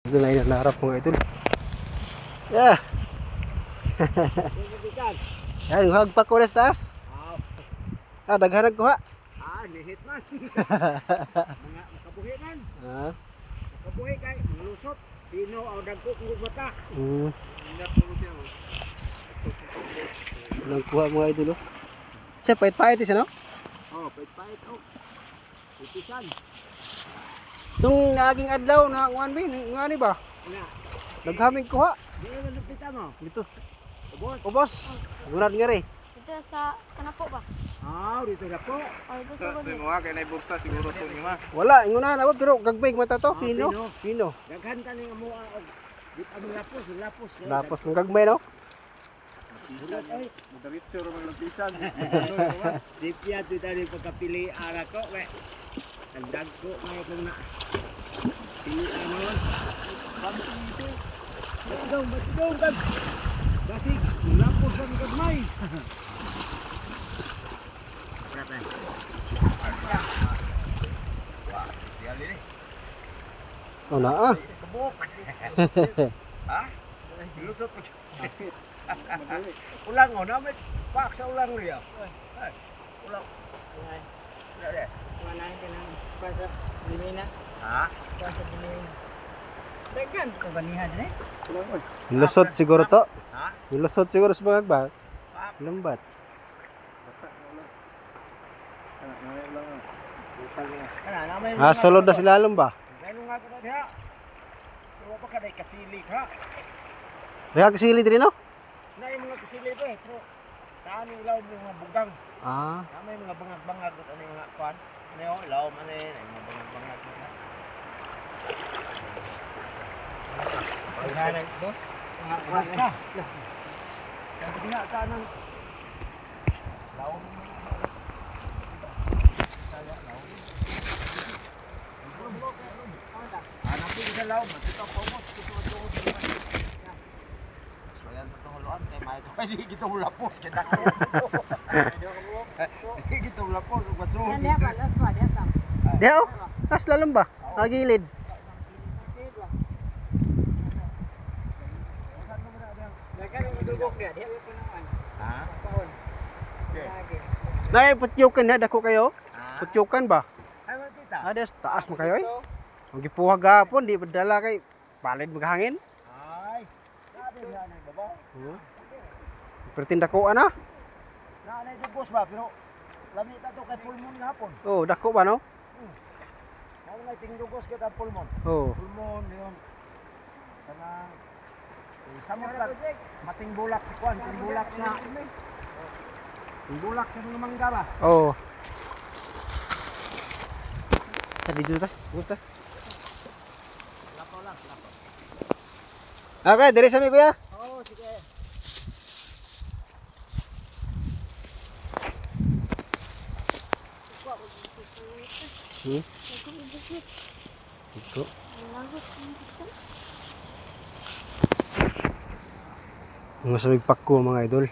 Ito na yung narap mga idol. Yeah. Yan, hagpak ko na sa taas. Daghanag ko ha. Lihit man. Mga makabuhi man. Makabuhi kay malusot. Pino o dagko kung bata. Walang kuha mga idol. Siya, pait-pait isa no? Pait-pait o. Itisan. Itong naging adlaw na ngani ba? Naghamig kuha. Di mo napita mo. Dito Ubos. ubos. Gunad nga rin. Ito sa napo ba? Dito na po. Ito sa Sa mo kay nay bursa siguro to ni ma. Wala, ingunahan ako pero gagbig mata to. Pino. Pino. Daghan ta ning amo og ang lapos. Lapos ng gagmay no? Bulat ay. Diretso ra man pisan. Di piya tu tadi pagkapili ara ko kay ang dagko may na. Pili ano. Pagpili. Batidong kan. Kasi lapos ang gagmay. Berapa? Asya. Wah, dia ni. Oh na Kebuk. Lusot po. Ulang o namin. Paksa ulang niya. Ulang. Ulang deh. Mana din ang basa dinina. Basa dinina. Dagan ko banihan eh. Lusot siguro to. Lusot siguro sa mga ba? Lambat. Sulod na sila alam ba? Gano'n nga ko na diha. Pero pa ka kasili ha. Reha kasili din no? Na yung mga kasili ba eh. Pero saan yung ilaw mga bugang. Tama yung mga bangag-bangag. Ano yung mga kwan. Ano yung ilaw man eh. Yung mga bangag-bangag. Paghanay ito. Mga kwan na. Kasi nga ka ng ilaw. Hanapin sa ilaw. Matito po mo. Soyan pa itong huluan. Kaya mahito. Hindi kitong lapos. Kita ko. Hindi kitong lapos. Masuhod Dia pa, las pa, dia pa. Diha oh. Tas lalam ba? Agilid. Dagan ang dugok dia pa naman. Paon. Nay putyukan na dako kayo. Putyukan ba? Ay, matita. Ada taas mo kayo eh. Ang gipuha gapon di bedala kay palid maghangin. Ay. Sabi nga na baba. Pertinda ko ana. Nanay dugos ba pero lami ta to kay pulmon gahapon. Oh, dako ba no? Ano nga ting dugos kita pulmon. Oh. Pulmon yon. Kanang samot lang. Mating bulak si kwan, ting bulak na. Ting bulak sa mga mangga ba? Oh. Tadi dito ta. Gusto. Lapaw lang, lapaw. Okay, diri sa mi kuya. Oo, sige. Ito. Mga sabig pakko mga idol.